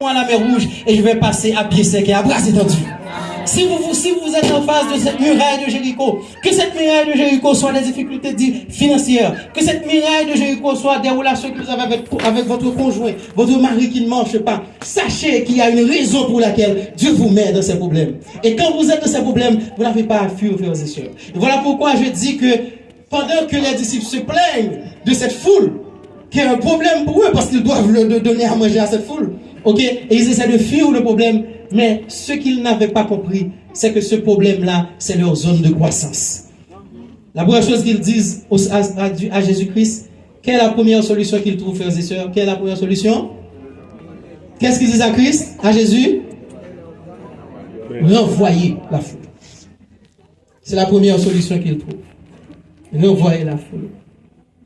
à la mer Rouge et je vais passer à pied sec et à bras étendus. Si vous êtes en face de cette muraille de Jéricho, que cette muraille de Jéricho soit des difficultés financières, que cette muraille de Jéricho soit des relations que vous avez avec votre conjoint, votre mari qui ne marche pas, sachez qu'il y a une raison pour laquelle Dieu vous met dans ces problèmes. Et quand vous êtes dans ces problèmes, vous n'avez pas à fuir, frères et sœurs. Et voilà pourquoi je dis que pendant que les disciples se plaignent de cette foule, qui est un problème pour eux parce qu'ils doivent donner à manger à cette foule, ok, et ils essaient de fuir le problème. Mais ce qu'ils n'avaient pas compris, c'est que ce problème-là, c'est leur zone de croissance. La première chose qu'ils disent à Jésus-Christ, quelle est la première solution qu'ils trouvent, frères et sœurs? Quelle est la première solution? Qu'est-ce qu'ils disent à Christ, à Jésus? Renvoyer la foule. C'est la première solution qu'ils trouvent. Renvoyer la foule.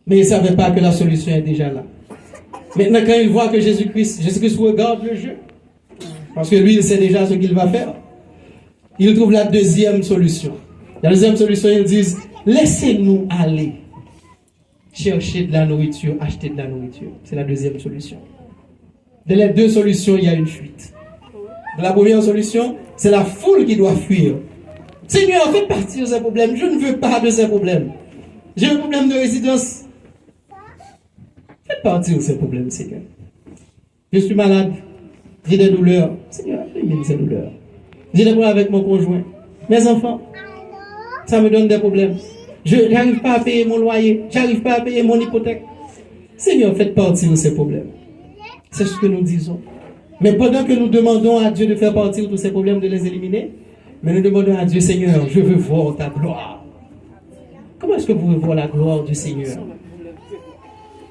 Mais ils ne savaient pas que la solution est déjà là. Maintenant, quand ils voient que Jésus-Christ regarde le jeu, parce que lui, il sait déjà ce qu'il va faire. Il trouve la deuxième solution. La deuxième solution, ils disent, laissez-nous aller chercher de la nourriture, acheter de la nourriture. C'est la deuxième solution. De les deux solutions, il y a une fuite. La première solution, c'est la foule qui doit fuir. Seigneur, faites partir de ces problèmes. Je ne veux pas de ces problèmes. J'ai un problème de résidence. Faites partir de ces problèmes, Seigneur. Je suis malade. J'ai des douleurs. Seigneur, élimine ces douleurs. J'ai des problèmes avec mon conjoint. Mes enfants, ça me donne des problèmes. Je n'arrive pas à payer mon loyer. Je n'arrive pas à payer mon hypothèque. Seigneur, faites partir de ces problèmes. C'est ce que nous disons. Mais pendant que nous demandons à Dieu de faire partir tous ces problèmes, de les éliminer, mais nous demandons à Dieu, Seigneur, je veux voir ta gloire. Comment est-ce que vous voulez voir la gloire du Seigneur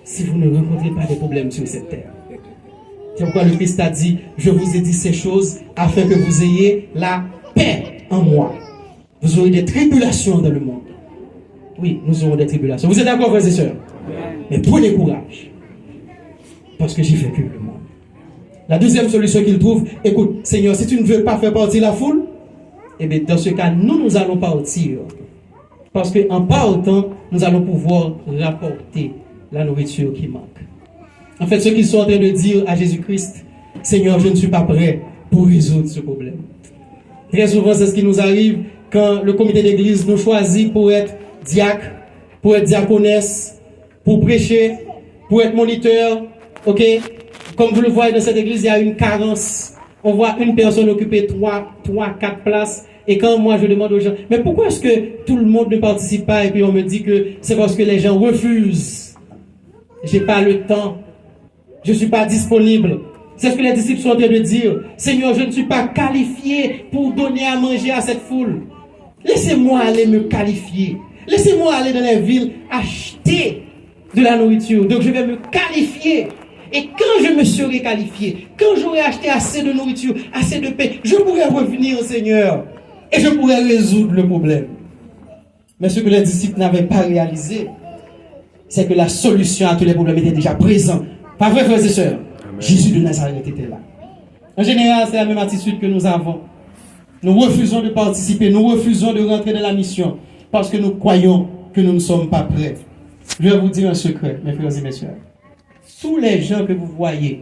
si vous ne rencontrez pas de problèmes sur cette terre? C'est pourquoi le Christ a dit, je vous ai dit ces choses afin que vous ayez la paix en moi. Vous aurez des tribulations dans le monde. Oui, nous aurons des tribulations. Vous êtes d'accord, frères et sœurs? Mais prenez courage. Parce que j'ai vaincu le monde. La deuxième solution qu'il trouve, écoute, Seigneur, si tu ne veux pas faire partir la foule, eh bien, dans ce cas, nous allons partir. Parce qu'en partant, nous allons pouvoir rapporter la nourriture qui manque. En fait, ce qu'ils sont en train de dire à Jésus-Christ, Seigneur, je ne suis pas prêt pour résoudre ce problème. Très souvent, c'est ce qui nous arrive quand le comité d'église nous choisit pour être diacre, pour être diaconesse, pour prêcher, pour être moniteur. Ok? Comme vous le voyez dans cette église, il y a une carence. On voit une personne occuper 4 places. Et quand moi je demande aux gens, mais pourquoi est-ce que tout le monde ne participe pas? Et puis on me dit que c'est parce que les gens refusent. J'ai pas le temps. Je ne suis pas disponible. C'est ce que les disciples sont en train de dire. Seigneur, je ne suis pas qualifié pour donner à manger à cette foule. Laissez-moi aller me qualifier. Laissez-moi aller dans les villes acheter de la nourriture. Donc je vais me qualifier. Et quand je me serai qualifié, quand j'aurai acheté assez de nourriture, assez de paix, je pourrai revenir au Seigneur. Et je pourrai résoudre le problème. Mais ce que les disciples n'avaient pas réalisé, c'est que la solution à tous les problèmes était déjà présente. Pas vrai, frères et sœurs? Jésus de Nazareth était là. En général, c'est la même attitude que nous avons. Nous refusons de participer, nous refusons de rentrer dans la mission parce que nous croyons que nous ne sommes pas prêts. Je vais vous dire un secret, mes frères et mes sœurs. Tous les gens que vous voyez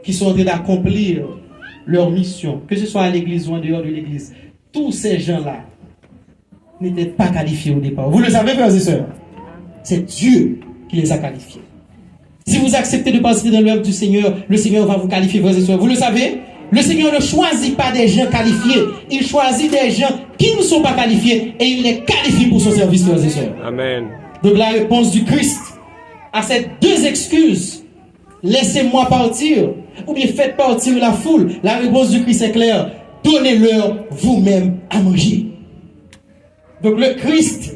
qui sont en train d'accomplir leur mission, que ce soit à l'église ou en dehors de l'église, tous ces gens-là n'étaient pas qualifiés au départ. Vous le savez, frères et sœurs? C'est Dieu qui les a qualifiés. Si vous acceptez de participer dans l'œuvre du Seigneur, le Seigneur va vous qualifier, frères et sœurs. Vous le savez? Le Seigneur ne choisit pas des gens qualifiés. Il choisit des gens qui ne sont pas qualifiés et il les qualifie pour son service, frères et sœurs. Amen. Donc la réponse du Christ à ces deux excuses, laissez-moi partir, ou bien faites partir la foule. La réponse du Christ est claire. Donnez-leur vous-même à manger. Donc le Christ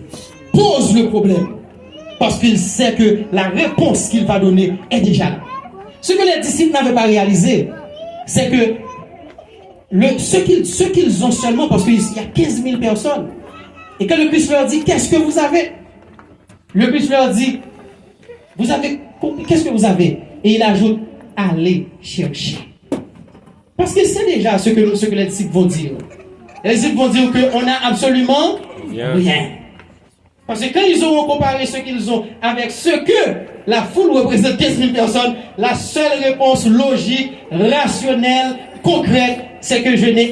pose le problème. Parce qu'il sait que la réponse qu'il va donner est déjà là. Ce que les disciples n'avaient pas réalisé, c'est que ce qu'ils ont seulement, parce qu'il y a 15 000 personnes, et quand le Christ leur dit, qu'est-ce que vous avez? Le Christ leur dit, qu'est-ce que vous avez? Et il ajoute, allez chercher. Parce qu'il sait déjà ce que les disciples vont dire. Les disciples vont dire qu'on n'a absolument rien. Parce que quand ils auront comparé ce qu'ils ont avec ce que la foule représente 15 000 personnes. La seule réponse logique, rationnelle, concrète, c'est que je n'ai